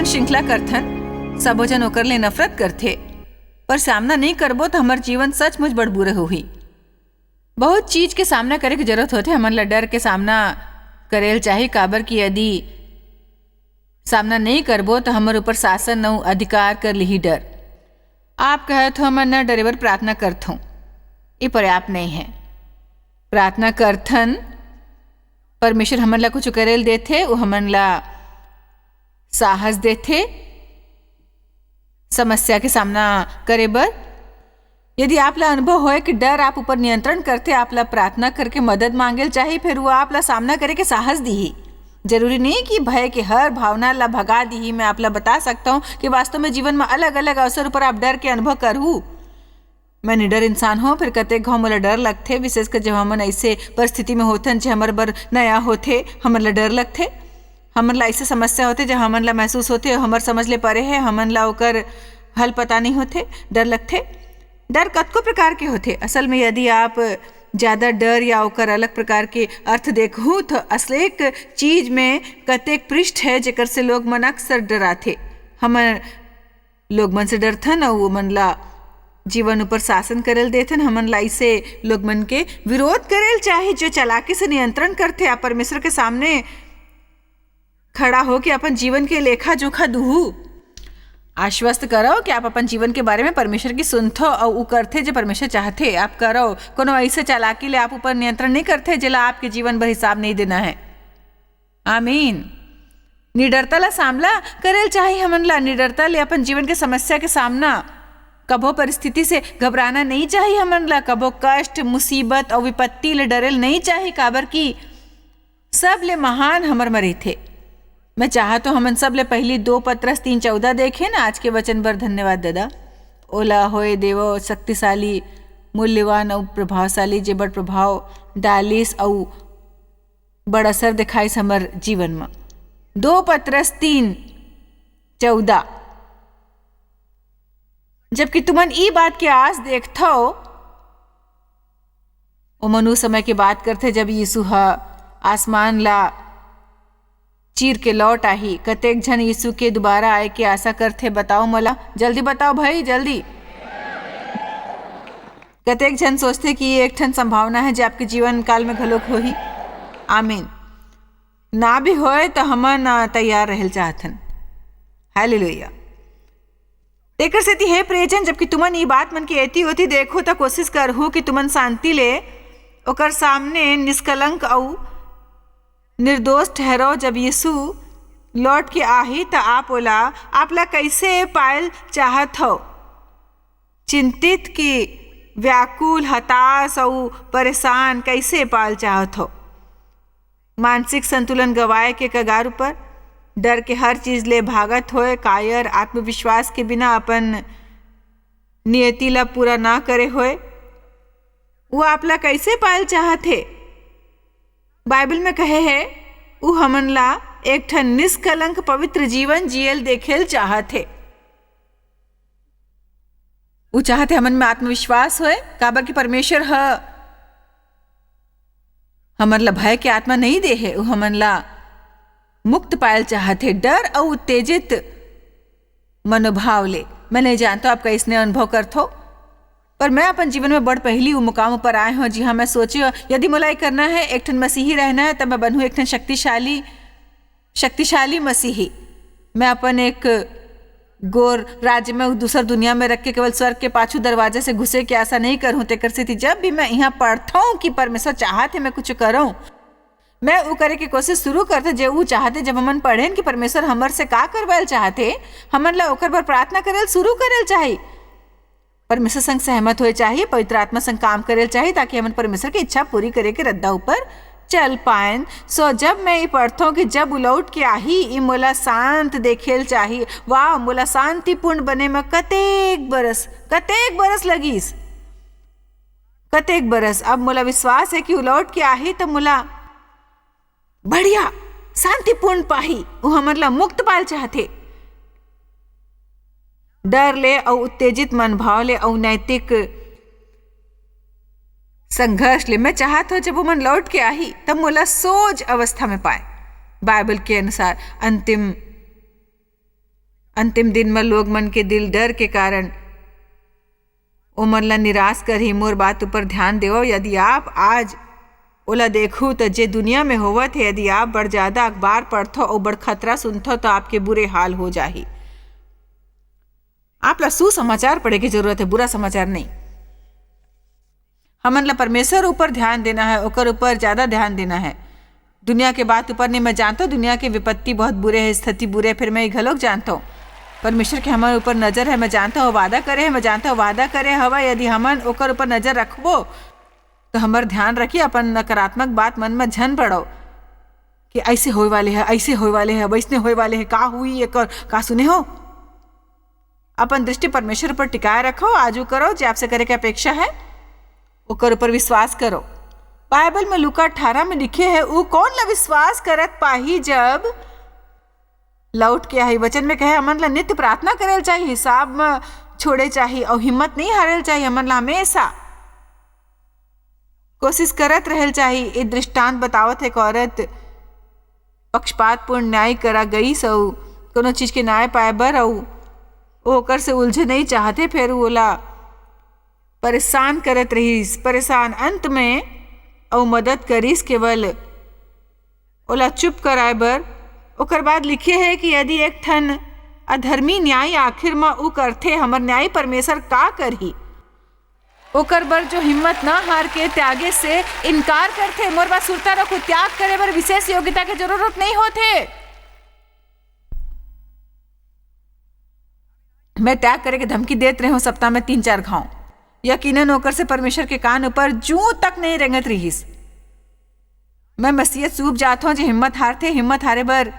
ठन श्रृंखला करथन, सबो जन ओकर ले नफरत करथे, पर सामना नहीं करबो तो हमार जीवन सचमुच बड़ बुरा होही। बहुत चीज के सामना करे की जरूरत होथे, हमन ला डर के सामना करेल चाहे, काबर की यदि सामना नहीं करबो तो हमारे ऊपर शासन न अधिकार कर ली डर। आप कहत हो हमन न डरे बर प्रार्थना करथों, ये पर्याप्त नहीं है। प्रार्थना करथन, परमेश्वर हमन ला कुछ करेल देथे, वो हमन ला साहस देथे समस्या के सामना करे बर। यदि आप ला अनुभव होए कि डर आप ऊपर नियंत्रण करते, आप ला प्रार्थना करके मदद मांगेल चाहे, फिर वो आप ला सामना करे के साहस दी। जरूरी नहीं कि भय के हर भावना ला भगा दी। मैं आप ला बता सकता हूँ कि वास्तव में जीवन में अलग अलग अवसर पर आप डर के अनुभव करूँ। मैं निडर इंसान हूँ, फिर कतेक घाव मोला डर लगथे, विशेषकर जब हमन ऐसे परिस्थिति में होथन जो हमर बर नया होथे, हमन ला डर लगथे। हमन ला ऐसे समस्या होते जब हमन ला महसूस होते हमर समझ ले परे है, हमन ला ओकर हल पता नहीं होते, डर लगथे। डर कतको प्रकार के होते। असल में यदि आप ज़्यादा डर या ओकर अलग प्रकार के अर्थ देखूँ तो असलेक चीज में कतेक पृष्ठ है जेकर से लोग मन अक्सर डराथे। हमन लोग मन से डरथन और वो मन ला जीवन ऊपर शासन करेल देथन। हमन ला इसे लोग मन के विरोध करेल चाहे जो चालाकी से नियंत्रण करते। आप परमेश्वर के सामने खड़ा हो के अपन जीवन के लेखा जोखा दूहू। आश्वस्त करो कि आप अपन जीवन के बारे में परमेश्वर की सुनथो और वो करते जो परमेश्वर चाहते आप करो। कोनो ऐसे चालाकी ले आप ऊपर नियंत्रण नहीं करते जिला आपके जीवन भर हिसाब नहीं देना है। आमीन। निडरता ला सामना करेल चाहे हमन ला। निडरता ले अपन जीवन के समस्या के सामना, कबो परिस्थिति से घबराना नहीं चाहिए हमन ला। कबो कष्ट मुसीबत और विपत्ति ले डरेल नहीं चाहिए, काबर की सब ले महान हमर मरे थे। मैं चाहता हूँ हमन सब ले पहली 2 पत्रस 3:14 देखे ना। आज के वचन पर धन्यवाद दादा। ओला होए देवो शक्तिशाली मूल्यवान और प्रभावशाली जे बड़ प्रभाव डालिस और बड़ असर दिखाइस हमर जीवन में। 2 पत्रस 3:14। जबकि तुमन ई बात के आस देखथो, ओ मनु समय की बात करथे जब यीशु आसमान ला चीर के लौट आही। कतेक झन यीशु के दोबारा आए के आशा करथे, बताओ मोला, जल्दी बताओ भाई जल्दी। कतेक झन सोचते कि ये एक ठन संभावना है जो आपके जीवन काल में घलोक होही। आमीन। ना भी होए तो हमन तैयार रहल चाहथन। हालेलुया। तेकर सेती हे प्रियजन, जबकि तुमन ये बात मन की एती होती देखो तो कोशिश करहु कि तुमन शांति ले ओकर सामने निष्कलंक और निर्दोष ठहरो। जब यीशु लौट के आही तो आप ला कैसे पायल चाहत हो? चिंतित की व्याकुल हताश और परेशान कैसे पायल चाहत हो? मानसिक संतुलन गवाए के कगार पर, डर के हर चीज ले भागत होए, कायर आत्मविश्वास के बिना अपन नियति ला पूरा ना करे होए, वो आप ला कैसे पायल चाहत है? बाइबल में कहे है वो हमन ला एक ठन निष्कलंक पवित्र जीवन जियल देखेल चाहत है। वो चाहते हमन में आत्मविश्वास होए, काबर की परमेश्वर हमन ला भय के आत्मा नहीं दे है, वो हमन ला मुक्त पायल चाहते डर और उत्तेजित मनोभाव ले। मैं नहीं जानता आप कैसने अनुभव करथो, पर मैं अपन जीवन में बड़ पहली वो मुकाम पर आए हूँ। जी हाँ, मैं सोची यदि मुला ये करना है, एक ठन मसीही रहना है, तब मैं बनूँ एक ठन शक्तिशाली मसीही। मैं अपन एक गोर राज्य में दूसर दुनिया में रख के केवल स्वर्ग के पाछू दरवाजे से घुसे की आशा नहीं करूँ। तेकर से जब भी मैं यहाँ पढ़ता हूँ कि परमेश्वर चाहते मैं कुछ करूँ, मैं वो करे की कोशिश शुरू करते जो वो चाहते। जब हमन पढ़ेन कि परमेश्वर हमर से का करवाल चाहते, हमन ला ओकर पर प्रार्थना करेल शुरू करेल चाहिए। परमेश्वर संग सहमत होए चाहिए, पवित्र आत्मा संग काम करेल चाहिए, ताकि हमन परमेश्वर की इच्छा पूरी करे के रद्दा ऊपर चल पाएन। सो जब मैं ये पढ़ता हूँ कि जब उलौट के आही, ये मोला शांत देखेल चाहिए। वाह, मोला शांतिपूर्ण बने में कतेक बरस लगीस, कतेक बरस। अब मोला विश्वास है कि उलौट के आही तो मोला बढ़िया शांतिपूर्ण पाही। वो हमन ला मुक्त पाल चाहते, डर ले और उत्तेजित मनभाव ले और नैतिक संघर्ष ले। मैं चाहत हो जब वो मन लौट के आही तब मोला सोच अवस्था में पाए। बाइबल के अनुसार अंतिम अंतिम दिन में लोग मन के दिल डर के कारण ओ मन ला निराश कर ही मोर बात ऊपर ध्यान देवो। यदि आप आज ओला देखू तो जे दुनिया में होवत है, यदि आप बड़ ज्यादा अखबार पढ़थो और बड़ खतरा सुनथो तो आपके बुरे हाल हो जाही। आप ला सुसमाचार पढ़े की जरूरत है, बुरा समाचार नहीं। हमन ला परमेश्वर ऊपर ध्यान देना है, ओकर ऊपर ज्यादा ध्यान देना है। दुनिया के बात ऊपर नहीं। मैं जानता हूँ दुनिया की विपत्ति बहुत बुरे है, स्थिति बुरे है, फिर मैं घलोक जानता हूँ परमेश्वर के हमारे ऊपर नजर है। मैं जानता हूँ वादा करे है, मैं जानता हूँ वादा करे हवा। यदि हमन ओकर ऊपर नजर रखबो तो हमार ध्यान रखिए, अपन नकारात्मक बात मन में झन पड़ो कि ऐसे होए वाले है, ऐसे होए वाले है, वैसने होए वाले है, का हुई एक का सुने हो। अपन दृष्टि परमेश्वर पर टिकाए रखो, आजू करो जो आपसे करे की अपेक्षा है, ओकर ऊपर विश्वास करो। बाइबल में लूका 18 में लिखे है, वो कौन ला विश्वास करत पाही जब लौट के आई। वचन में कहे हमन ला नित्य प्रार्थना करे चाहिए, हिसाब में छोड़े चाहिए और हिम्मत नहीं हारे चाहिए। हमन ला हमेशा कोशिश करत रहे चाहिए। एक दृष्टांत बतावत है, एक औरत पक्षपातपूर्ण न्याय करा गई सौ कोनो चीज के न्याय पाए बर ओकर से उलझे नहीं चाहते, फिर ओला परेशान करत रहीस, परेशान अंत में और मदद करीस केवल ओला चुप कराए बर। ओकर बाद लिखे है कि यदि एक ठन अधर्मी न्याय आखिर में उ करथे, हमर न्याय परमेश्वर का करही। ओकर बर जो हिम्मत ना हार के त्यागे से इनकार करथे। मोर बात सुरता रखो, त्याग करे बर विशेष योग्यता की जरूरत नहीं होथे। मैं त्याग करे के धमकी देत रहे हूं सप्ताह में 3-4 घाव। यकीनन ओकर से परमेश्वर के कान ऊपर जू तक नहीं रेंगत रहीस। मैं मसीहत सूब जात हूं जो हिम्मत हारथे। हिम्मत हारे बर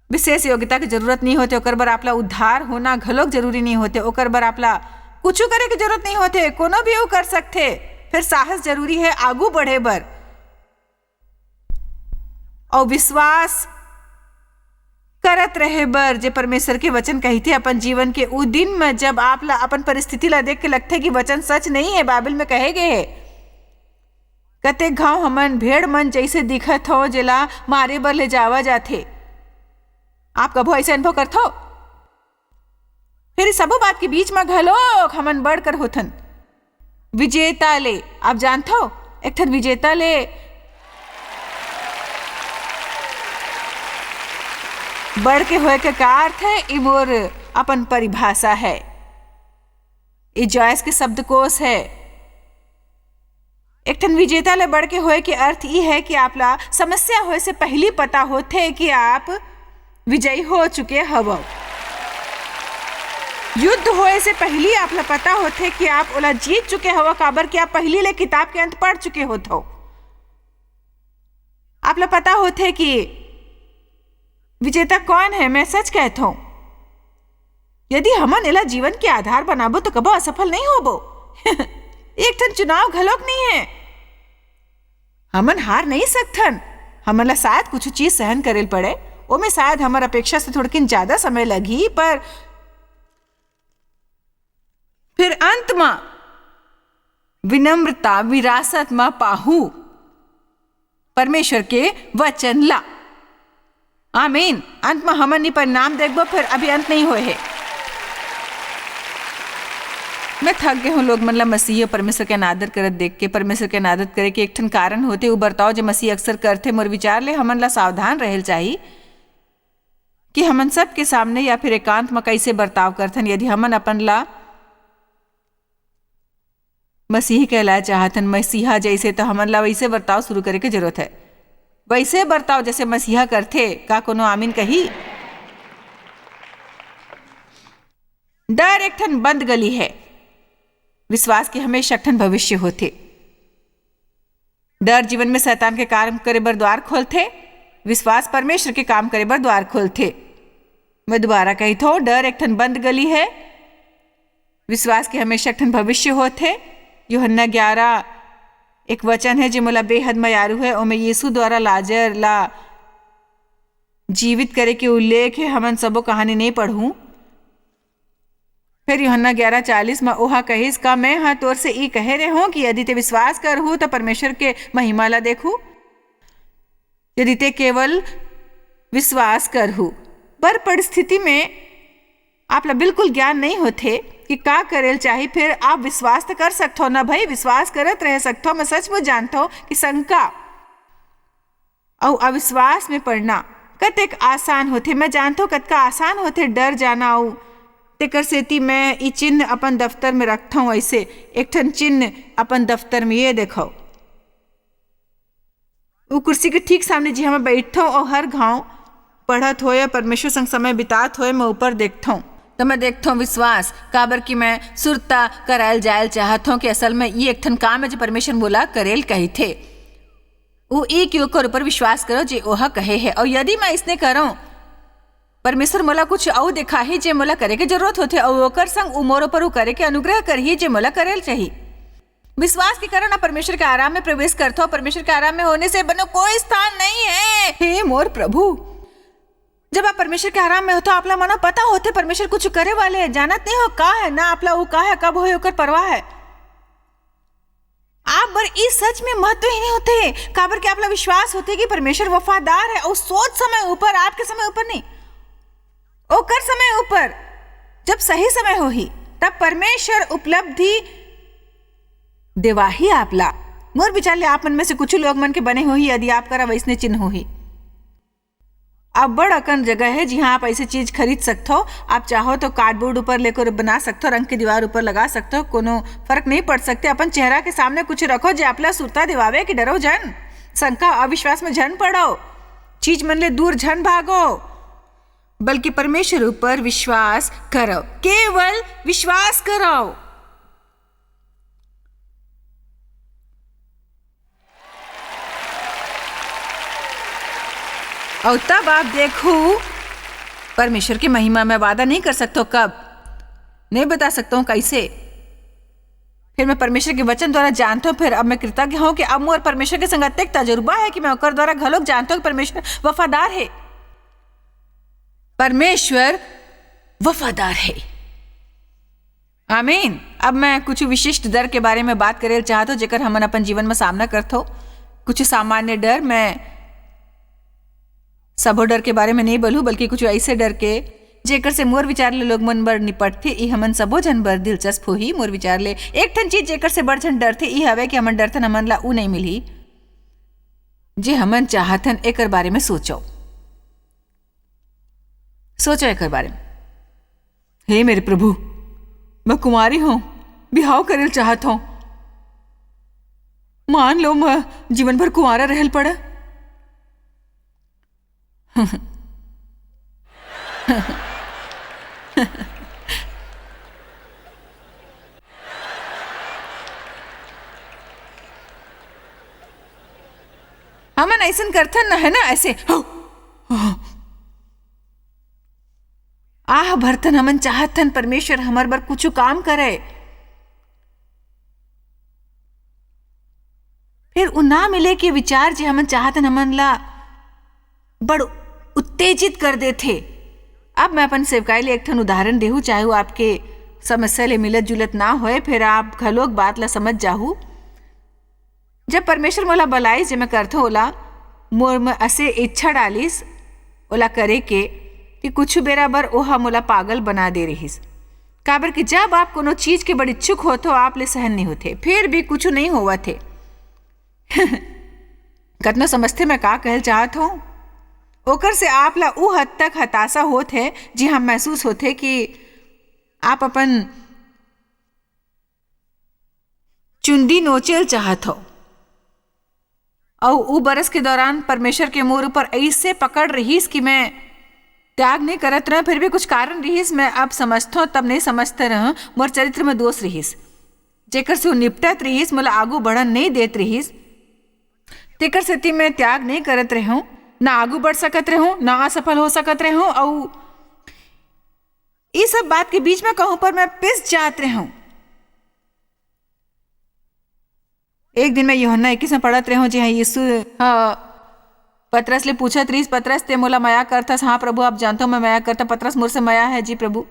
विशेष योग्यता की जरूरत नहीं होते। ओकर बर आपला उद्धार होना घलोक जरूरी नहीं होते। ओकर बर आपला कुछ करे की जरूरत नहीं होते, कोनो भी वो कर सकते। फिर साहस जरूरी है आगू बढ़े बर और विश्वास करत रहे बर जे परमेश्वर के वचन कहते अपन जीवन के उ दिन में जब आप ला अपन परिस्थिति ला देख के लगते कि वचन सच नहीं है। बाइबल में कहे गए है कतेक घाव हमन भेड़ मन जैसे दिखत हो जेला मारे बर ले जावा जाथे। आप कभो ऐसे अनुभव करथो? फिर सबो बात के बीच में घलोक हमन बढ़कर होथन विजेता ले। आप जानथो एक ठन विजेता ले बढ़ के होए के का अर्थ है, ई मोर अपन परिभाषा है, ई जॉयस के शब्दकोश है। एक ठन विजेता ले बढ़ के होए के अर्थ ई है कि आपला समस्या होए से पहली पता होते कि आप विजयी हो चुके हवो। युद्ध होए से पहली आपला पता होते कि आप ओला जीत चुके हवो, काबर कि आप पहली ले किताब के अंत पढ़ चुके होते। आपला पता होते कि विजेता कौन है। मैं सच कहता हूं, यदि हमन एला जीवन के आधार बनाबो तो कबो असफल नहीं होबो। एक ठन चुनाव घलोक नहीं है, हमन हार नहीं सकथन। हमन ला शायद कुछ चीज सहन करेल पड़े, ओमे शायद हमार अपेक्षा से थोड़किन ज्यादा समय लगी, पर फिर अंत में विनम्रता विरासत में पाहू परमेश्वर के वचन ला। आमीन। अंत में हमन नहीं परिणाम देखबो, फिर अभी अंत नहीं होए है। मैं थक गए हूँ लोग मतलब मसीह परमेश्वर के अनादर करत देख के। परमेश्वर के अनादर करे के एक ठन कारण होते वो बर्ताव जो मसीह अक्सर करते। मोर विचार ले हमन ला सावधान रहल चाहिए कि हमन सब के सामने या फिर एकांत में कैसे बर्ताव करथन। यदि हमन अपन ला मसीह कहलाए चाहतन, मसीहा जैसे, तो हमन ला वैसे बर्ताव शुरू करे के जरूरत है। वैसे बर्ताव जैसे मसीहा करथे। का कोनो आमीन कही? डर एक ठन बंद गली है, विश्वास के हमेशा एक ठन भविष्य होते। डर जीवन में शैतान के काम करे बर द्वार खोलथे, विश्वास परमेश्वर के काम करे बर द्वार खोलथे। मैं दोबारा कही थो, डर एक ठन बंद गली है, विश्वास के हमेशा एक ठन भविष्य होते। यूहन्ना 11 एक वचन है जो मोला बेहद मयारू है। ओमे यीशु द्वारा लाजर ला जीवित करे के उल्लेख है। हमन सबो कहानी नहीं पढ़ूं। फिर यूहन्ना 11:40 में ओहा कहिस, का मैं हाँ तोर से ई कहे रहे हूं कि यदि ते विश्वास करहूं तो परमेश्वर के महिमा ला देखूं। यदि ते केवल विश्वास करहूं, पर परिस्थिति में आपला बिल्कुल ज्ञान नहीं होते कि का करेल चाहिए, फिर आप विश्वास तो कर सकते हो ना भाई, विश्वास करत रह सकते हो। मैं सचमुच जानता हूँ कि शंका और अविश्वास में पड़ना कतेक आसान होते। मैं जानता हूँ कतका आसान होते डर जाना। और तेकर सेती मैं ई चिन्ह अपन दफ्तर में रखता हूँ। ऐसे एक ठन चिन्ह अपन दफ्तर में, ये देखो वो कुर्सी के ठीक सामने जी मैं बैठता हूँ और हर घाव पढ़त हो या परमेश्वर संग समय बितात हो मैं ऊपर देखता हूँ तो मैं देखता हूँ विश्वास, काबर कि मैं सुरता करायल जायल चाहत हूँ कि असल में ये एक ठन काम है जो परमेश्वर बोला करेल कही थे। वो एक ओकर ऊपर विश्वास करो जे ओहा कहे है। और यदि मैं इसने करूँ परमेश्वर मोला कुछ और दिखा ही जे मोला करे के जरूरत होते और ओकर संग उमोर ऊपर करे के अनुग्रह करिए जे मोला करेल चाहिए। विश्वास के कारण आप परमेश्वर के आराम में प्रवेश करते हो। परमेश्वर के आराम में होने से बनो कोई स्थान नहीं है। हे मोर प्रभु, जब आप परमेश्वर के आराम में हो तो आपला मनो पता होते परमेश्वर कुछ करे वाले है, जानत नहीं हो का है ना आपला वो का है, कब हो ओकर परवाह है। आप बर इस सच में महत्व ही नहीं होते, काबर के आपला विश्वास होते कि परमेश्वर वफादार है और सोच समय ऊपर, आपके समय ऊपर नहीं, ओकर समय ऊपर। जब सही समय हो ही तब परमेश्वर उपलब्धि देवाही आपला। मोर विचार ले आप मन में से कुछ लोग मन के बने हो ही, यदि आप करा वैसने चिन्ह हो ही। अब बड़ अकन जगह है जहाँ आप ऐसे चीज खरीद सकते हो। आप चाहो तो कार्डबोर्ड ऊपर लेकर बना सकते हो, रंग की दीवार ऊपर लगा सकते हो, कोनो फर्क नहीं पड़ सकते। अपन चेहरा के सामने कुछ रखो जो आपला सुरता दिवावे कि डरो जन, शंका अविश्वास में झन पड़ो, चीज मन ले दूर झन भागो, बल्कि परमेश्वर ऊपर विश्वास करो, केवल विश्वास करो। और तब आप देखो परमेश्वर की महिमा में वादा नहीं कर सकता, कब नहीं बता सकता हूँ कैसे। फिर मैं परमेश्वर के वचन द्वारा जानता हूँ। फिर अब मैं कृतज्ञ हूँ कि अब मोर परमेश्वर के संग अत्यंत तजुर्बा है कि मैं ओकर द्वारा घलोक जानता हूँ कि परमेश्वर वफादार है। परमेश्वर वफादार है। आमीन। अब मैं कुछ विशिष्ट डर के बारे में बात करे चाहता हूँ जेकर हमन अपन जीवन में सामना करते हो। कुछ सामान्य डर, मैं सबो डर के बारे में नहीं बोलूं, बल्कि कुछ ऐसे डर के जेकर से मोर विचार ले लोग मन बर निपटथे। ई हमन सबो जन बर दिलचस्प हो ही। मोर विचार ले एक ठन चीज जेकर से बड़ जन डर थे ई हवे कि हमन डरथन हमन ला ऊ नहीं मिली जे हमन चाहथन। एकर बारे में सोचो एकर बारे में। हे मेरे प्रभु, मैं कुमारी हूं, बिहाव करेल चाहत हूं, मान लो मैं जीवन भर कुंवारा रहल पड़ा। हमन ऐसा करथन न है ना, ऐसे आह भरतन हमन चाहतन परमेश्वर हमार बर कुछ काम करे। फिर उ ना मिले के विचार जे हमन चाहतन हमन ला बड़ उत्तेजित कर देथे। अब मैं अपन सेवकाई ले एक ठन उदाहरण देहू, चाहे वो आपके समस्या ले मिलत जुलत ना होए, फिर आप घलोक बात ला समझ जाहू। जब परमेश्वर मोला बलाइस जे मैं करथो ओला, मोर में ऐसे इच्छा डालिस ओला करे के कि कुछ बेरा बर ओहा मोला पागल बना दे रहीस। काबर कि जब आप कोनो चीज के बड़ी इच्छुक हो तो आप ले सहन नहीं होते, फिर भी कुछ नहीं होवा थे। कतना समझते मैं का कहल चाहत हूँ। ओकर से आप ला उ हद तक हताशा होत है जी हम महसूस होते कि आप अपन चुंडी नोचेल चाहत हो। और उ बरस के दौरान परमेश्वर के मोर ऊपर ऐसे पकड़ रहीस कि मैं त्याग नहीं करत रह, फिर भी कुछ कारण रहीस। मैं अब समझता हूँ, तब नहीं समझते रह। मोर चरित्र में दोष रहीस जेकर से निपटत रहीस, मोला आगू बढ़न नहीं देत रहीस। तेकर सेती मैं त्याग नहीं करत रहूं, ना आगू बढ़ सकत रहूं, ना असफल हो सकत रहूं। और ये सब बात के बीच में कहूं पर मैं पिस जात रहूं। एक दिन मैं यूहन्ना 21 में पढ़त रहूं जी हाँ यीशु पतरस ले पूछत रहीस, पतरस ते मोला माया करथस? हाँ प्रभु आप जानते हो मैं माया करता। पतरस मोर से माया है जी प्रभु,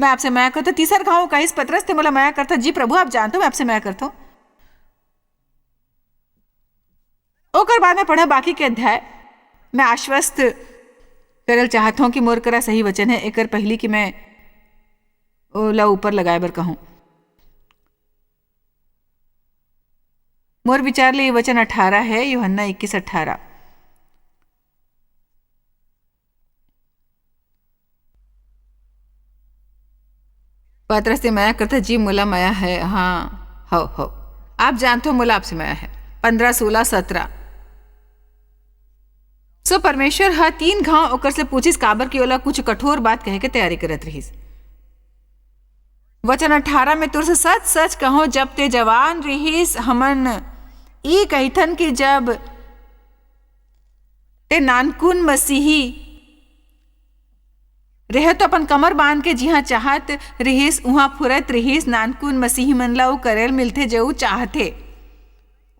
मैं आपसे माया करता। तीसर घाव कहिस, पतरस ते मोला माया करता? जी प्रभु आप जानते हो मैं आपसे माया करता हूं। ओकर बाद में पढ़ा बाकी के अध्याय। मैं आश्वस्त करल चाहत हूँ कि मोर करा सही वचन है एकर पहली कि मैं ओला ऊपर लगाए बर कहूँ। मोर विचार ले ये वचन 18 है, यूहन्ना 21:18। पतरस से माया करता जी मोला माया है, हाँ हो आप जानते हो मोला आपसे माया है। 15, 16, 17। सो परमेश्वर हा 3 घाव ओकर से पूछिस काबर की ओला कुछ कठोर बात कहे के तैयारी करत रहिस। वचन 18 में तुर से सच सच कहो जब ते जवान रहिस हमन ई कहिथन कि जब ते नानकुन मसीही रहे तो अपन कमर बांध के जिहा चाहत रहिस उहा फुरत रहिस। नानकुन मसीही मन ला उ करेल मिलथे जो चाहते।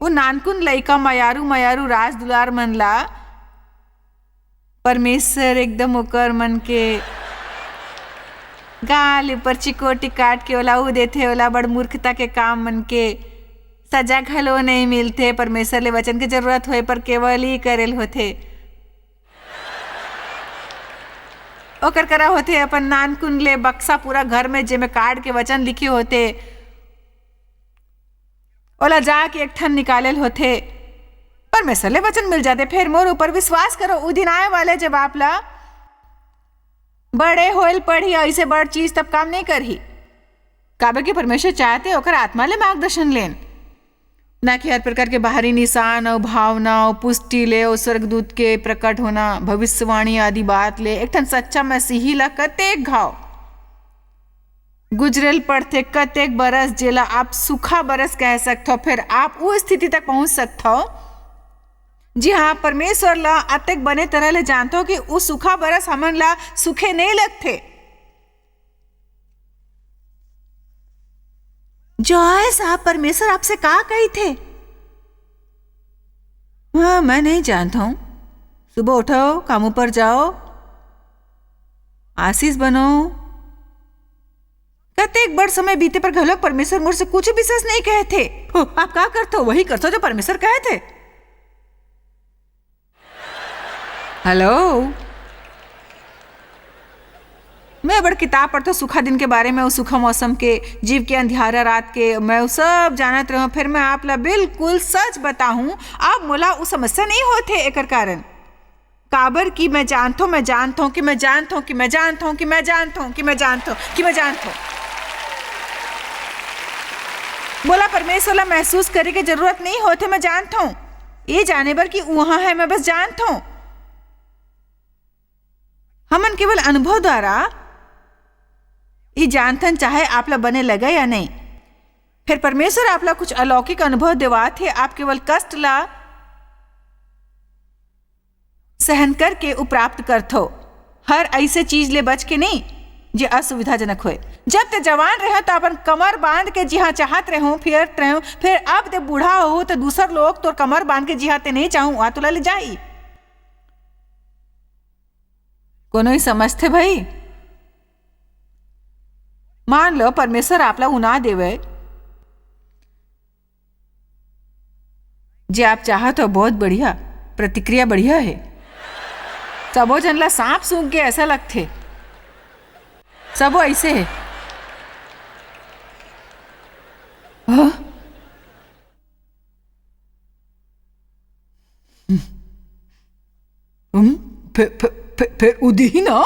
वो नानकुन लइका मयारू राज दुलार मन ला परमेश्वर एकदम ओकर मन के गाल ऊपर चिकोटी काट के ओला उ देथे। ओला बड़ मूर्खता के काम मन के सजा घलो नहीं मिलथे। परमेश्वर ले वचन के जरूरत होए पर केवल ही करेल होथे। ओकर करा होथे अपन नानकुन ले बक्सा पूरा घर में जेमे काट के वचन लिखे होते ओला जाके एक ठन निकालेल होथे। परमेश्वर ले वचन मिल जाते। फिर मोर ऊपर विश्वास करो उ दिन आए वाले जब आप ला बड़े होल पढ़ी ऐसे बड़ चीज तब काम नहीं करही। काबर की परमेश्वर चाहते ओकर आत्मा ले मार्गदर्शन लेन, ना कि हर प्रकार के बाहरी निशान और भावना और पुष्टि ले और स्वर्गदूत के प्रकट होना भविष्यवाणी आदि बात ले। एक ठन सच्चा मसीही ला कतेक घाव गुजरेल पड़थे, कतेक बरस जेला आप सूखा बरस कह सकते। फिर आप वो स्थिति तक पहुंच सकते जी हाँ परमेश्वर ला अतेक बने तरह ले जानते हो कि उस सूखा बरस हमन ला सूखे नहीं लगते। जॉय साहब परमेश्वर आपसे कहा कही थे? हाँ मैं नहीं जानता हूं। सुबह उठो, कामों पर जाओ, आशीष बनो। कतेक बड़ समय बीते पर घलोक परमेश्वर मोर से कुछ विशेष नहीं कहे थे। आप क्या करते हो? वही करते हो जो परमेश्वर कहे थे। हेलो, मैं बड़ किताब पढ़ता सूखा दिन के बारे में, उस सूखा मौसम के, जीव के, अंधियारा रात के, मैं वो सब जानत रहूं। फिर मैं आप ला बिल्कुल सच बताऊं, आप मोला उस समस्या नहीं होते एकर कारण। काबर की मैं जानता हूं। बोला परमेश्वर ला महसूस करे के जरूरत नहीं होते। मैं जानता हूं ये जाने बर कि वहां है, मैं बस जानता हूं। हमन केवल अनुभव द्वारा ये जानथन चाहे आप ला बने लगे या नहीं। फिर परमेश्वर आप ला कुछ अलौकिक अनुभव देवात है। आप केवल कष्ट ला सहन करके प्राप्त करथो। हर ऐसे चीज ले बच के नहीं जो असुविधाजनक होए। जब ते जवान रहे तो अपन कमर बांध के जिहा चाहत रहो फिरत रहो। फिर अब ते बूढ़ा हो तो दूसर लोग तो कमर बांध के जिहा ते नहीं चाहूं वहां तो ले जाई। कोनो ही समझते भाई? मान लो परमेश्वर आपला उना देवे जे आप चाहत हो, बहुत बढ़िया प्रतिक्रिया बढ़िया है। सबो जन ला सांप सूंघ के ऐसा लगते, सबो ऐसे है। फिर उदी ही ना।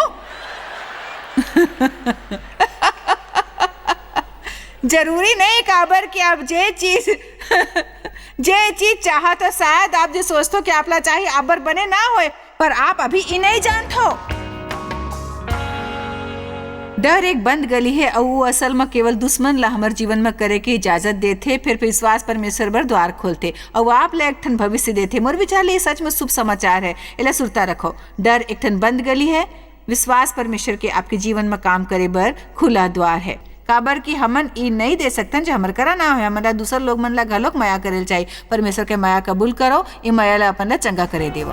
जरूरी नहीं काबर कि आप जे चीज चाहा तो शायद आप जो सोचते हो कि आप ला चाहिए आबर बने ना होए, पर आप अभी ही नहीं जानते हो। डर एक बंद गली है और वो असल में केवल दुश्मन ला हमारे जीवन में करे की इजाजत देते। फिर विश्वास परमेश्वर पर द्वार खोलते और आप ला एक ठन भविष्य देते। मोर विचार लिए सच में शुभ समाचार है, इला सुरता रखो। डर एक ठन बंद गली है, विश्वास परमेश्वर के आपके जीवन में काम करे बर खुला द्वार है। काबर की हमन ई नहीं दे सकते जो हमर करा ना हो। हमारा दूसर लोग मन ला घलोक माया करेल चाहिए। परमेश्वर के माया कबूल करो, ई माया ला अपन ला चंगा करे देवो।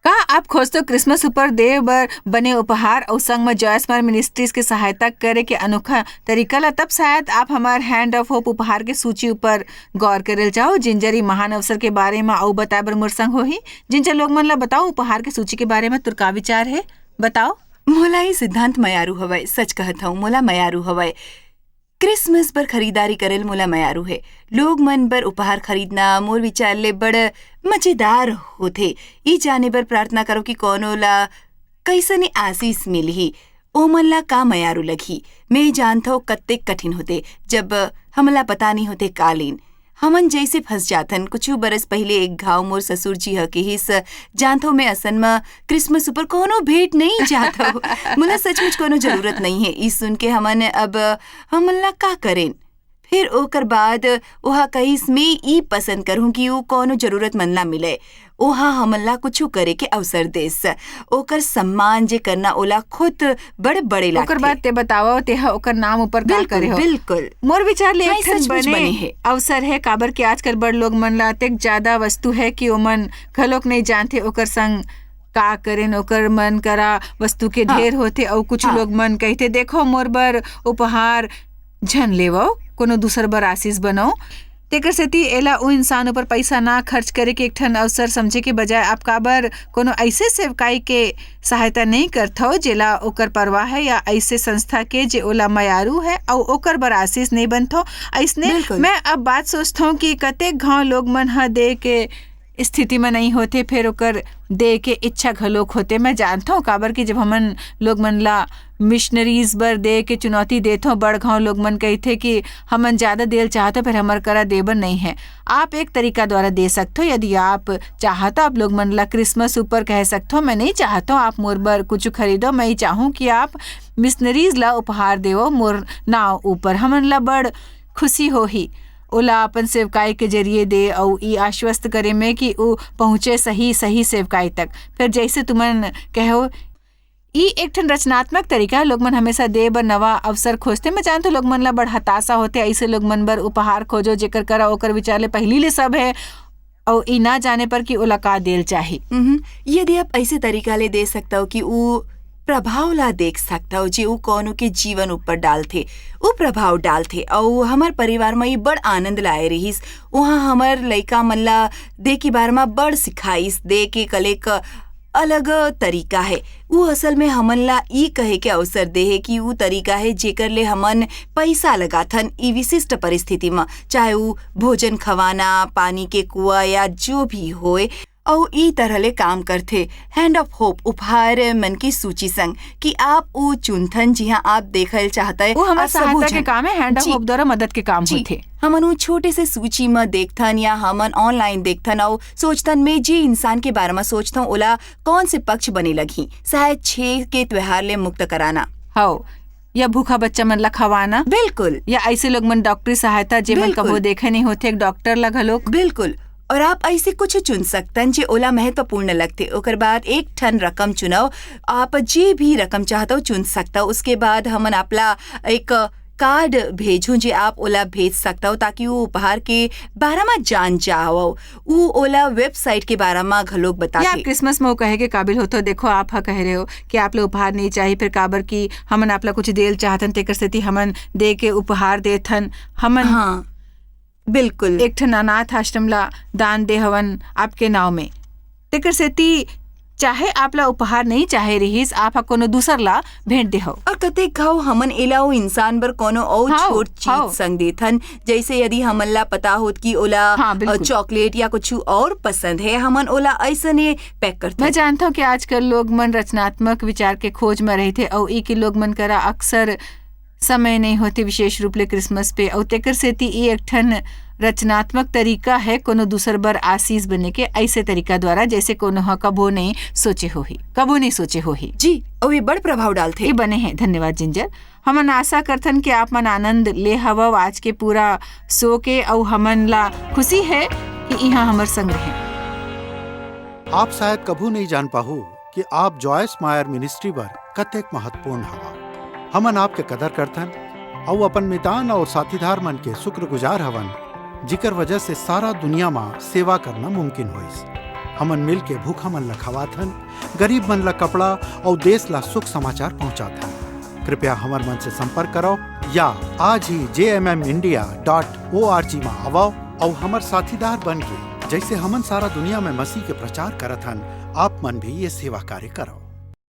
का आप खोजतो क्रिसमस ऊपर देव बर बने उपहार और संग में जॉय स्माइल मिनिस्ट्रीज के सहायता करे के अनोखा तरीका ला, तब शायद आप हमार हैंड ऑफ होप उपहार के सूची ऊपर गौर करल जाओ। जिंजरी महान अवसर के बारे में और बताए बर मोर संग होही। जिंजर लोग मन ला बताओ उपहार के सूची के बारे में तुर का विचार है, बताओ। मोला ही सिद्धांत मयारू हवय, सच कहत हूँ मोला मयारू हवय। क्रिसमस पर खरीदारी करेल मोला मयारू है। लोग मन बर उपहार खरीदना मोर विचार ले बड़ मजेदार होथे। ई जाने बर प्रार्थना करो कि कोनो ला कैसने आशीष मिलही, ओ मन ला का मयारू लगही। मैं जानता हूँ कत्ते कठिन होते जब हमला पता नहीं होते कालीन हमन जैसे फंस जाथन। कुछ बरस पहले एक घाव मोर ससुर जी ह के हिस जानथो मैं असन में क्रिसमस ऊपर कोनो भेंट नहीं चाहता हूँ। मुला सचमुच कोनो जरूरत नहीं है। इस सुन के हमन अब हमन ला का करें। फिर ओकर बाद ओहा कहिस मैं ई पसंद करूँ कि वो कोनो जरूरत मन ला मिले। ओहा हमन ला कुछ करे के अवसर देस। ओकर सम्मान जे करना ओला खुद बड़े बड़े लागथे। ओकर बाद ते बताओ ते ओकर नाम ऊपर का करे हो। बिल्कुल मोर विचार ले एक ठन बने बने अवसर है। काबर के आजकल बड़ लोग मन ला अतेक ज्यादा वस्तु है कि ओमन घलोक नहीं जानते ओकर संग का करें। ओकर मन करा वस्तु के ढेर होते और कुछ लोग मन कहते देखो मोर बर उपहार झन लेवो, कोनो दूसर बर आशीष बनो। तेकर सेती एला उ इंसान ऊपर पैसा ना खर्च करे के एक ठन अवसर समझे के बजाय आप काबर कोनो ऐसे सेवकाई के सहायता नहीं करथो जेला ओकर परवाह है, या ऐसे संस्था के जे ओला मयारू है और ओकर बर आशीष नहीं बनथो। ऐसने मैं अब बात सोचता हूँ कि कतेक गाँव लोग मन ह दे के स्थिति में नहीं होते, फिर ओकर दे के इच्छा घलोक होते। मैं जानता हूँ काबर कि जब हमन लोग मन ला मिशनरीज बर दे के चुनौती देते बड़ गाँव लोग मन कहते कि हमन ज़्यादा देल चाहते फिर हमार करा देबर नहीं है। आप एक तरीका द्वारा दे सकते हो। यदि आप चाहता आप लोग मन ला क्रिसमस ऊपर कह सकते हो मैं नहीं चाहता हूँ आप मोर बर कुछ खरीदो, मैं चाहूँ कि आप मिशनरीज ला उपहार देवो मोर नाव ऊपर। हमन ला बड़ खुशी हो ही ओला अपन सेवकाई के जरिए दे और ई आश्वस्त करे में कि वो पहुँचे सही सेवकाई तक। फिर जैसे तुमन कहो ई एक ठन रचनात्मक तरीका लोग मन हमेशा दे बर नवा अवसर खोजते। मैं जानते लोग मन ला बड़ हताशा होते ऐसे लोग मन बर उपहार खोजो जेकर करा ओकर विचार ले पहली ले सब है और ई ना जाने पर कि ओला का देल चाही। यदि आप ऐसे तरीका ले दे सकता हो कि वो प्रभाव ला देख सकता हो जी वो कोनो के जीवन ऊपर डालथे, वो प्रभाव डालथे और हमार परिवार में बड़ आनंद लाए रहीस। वहाँ हमार लइका मन ला दे के बारे में बड़ सिखाइस। दे के कले का अलग तरीका है। वो असल में हमन ला ई कहे के अवसर दे है कि वो तरीका है जेकर ले हमन पैसा लगाथन ई विशिष्ट परिस्थिति में, चाहे वो भोजन खवाना, पानी के कुआ या जो भी होए और ई तरह ले काम करथे। हैंड ऑफ होप उपहार मन की सूची संग कि आप वो चुनथन जी हाँ आप देखल चाहता है वो हमारे सहायता के काम है। हैंड ऑफ होप द्वारा मदद के काम होते। हमन वो छोटे से सूची में देखथन या हमन ऑनलाइन देखथन और सोचथन में जी इंसान के बारे में सोचता हूँ ओला कौन से पक्ष बने लगी। शायद 6 के त्योहार ले मुक्त कराना हो या भूखा बच्चा मन ला खवाना, बिल्कुल, या ऐसे लोग मन डॉक्टरी सहायता जे मन कबो देखे नहीं होते एक डॉक्टर ला घलोक, बिल्कुल। और आप ऐसे कुछ चुन सकतन जे ओला महत्वपूर्ण लगते। ओकर बाद एक ठन रकम चुनाओ, आप जे भी रकम चाहता हो चुन सकता हो। उसके बाद हमन आपला एक कार्ड भेजो जे आप ओला भेज सकता हो ताकि वो उपहार के बारे में जान जाओ। वो ओला वेबसाइट के बारे में घलोक बता आप क्रिसमस में वो कहे के काबिल हो तो देखो आप कह रहे हो कि आप लोग उपहार नहीं चाहिए, फिर काबर की हमन आपला कुछ देल चाहतन तेकर सेती हमन दे के उपहार देथन। हमन हाँ बिल्कुल एक ठन अनाथ आश्रम ला दान दे हवन आपके नाव में। तेकर सेती चाहे आपला उपहार नहीं चाहे रहीस आप कोनो दूसर ला भेंट दे हो। और कतेक घाव हमन एलाओ इंसान बर कोनो और छोट चीज संग देथन। जैसे यदि हमन ला पता होत कि ओला चॉकलेट या कुछ और पसंद है हमन ओला ऐसने पैक करते। मैं जानता हूँ कि आजकल लोग मन रचनात्मक विचार के खोज में रहते और ई के लोग मन करा अक्सर समय नहीं होती विशेष रूप ले क्रिसमस पे और तेकर सेती ई एक ठन रचनात्मक तरीका है कोनो दूसर बर आशीष बने के ऐसे तरीका द्वारा जैसे कोनो कबो नहीं सोचे हो ही जी और ये बड़ प्रभाव डालते ये बने हैं। धन्यवाद जिंजर। हमन आशा करथन कि आप मन आनंद ले हवा आज के पूरा शो के और हमन ला खुशी है कि यहाँ हमर संग रहे। आप शायद कभू नहीं जान पाहू कि आप जॉय स्माइल मिनिस्ट्री बर कतेक महत्वपूर्ण हवा। हमन आपके कदर करथन और अपन मितान और साथीदार मन के शुक्रगुजार हवन जिकर वजह से सारा दुनिया में सेवा करना मुमकिन होइस। हमन मिल के भूखा मन ला खवाथन, गरीब मन ला कपड़ा और देश ला सुख समाचार पहुंचाथन। कृपया हमर मन से संपर्क करो या आज ही jmmindia.org में आवो और हमर साथीदार बन के जैसे हमन सारा दुनिया में मसीह के प्रचार करत हन, आप मन भी ये सेवा कार्य करो।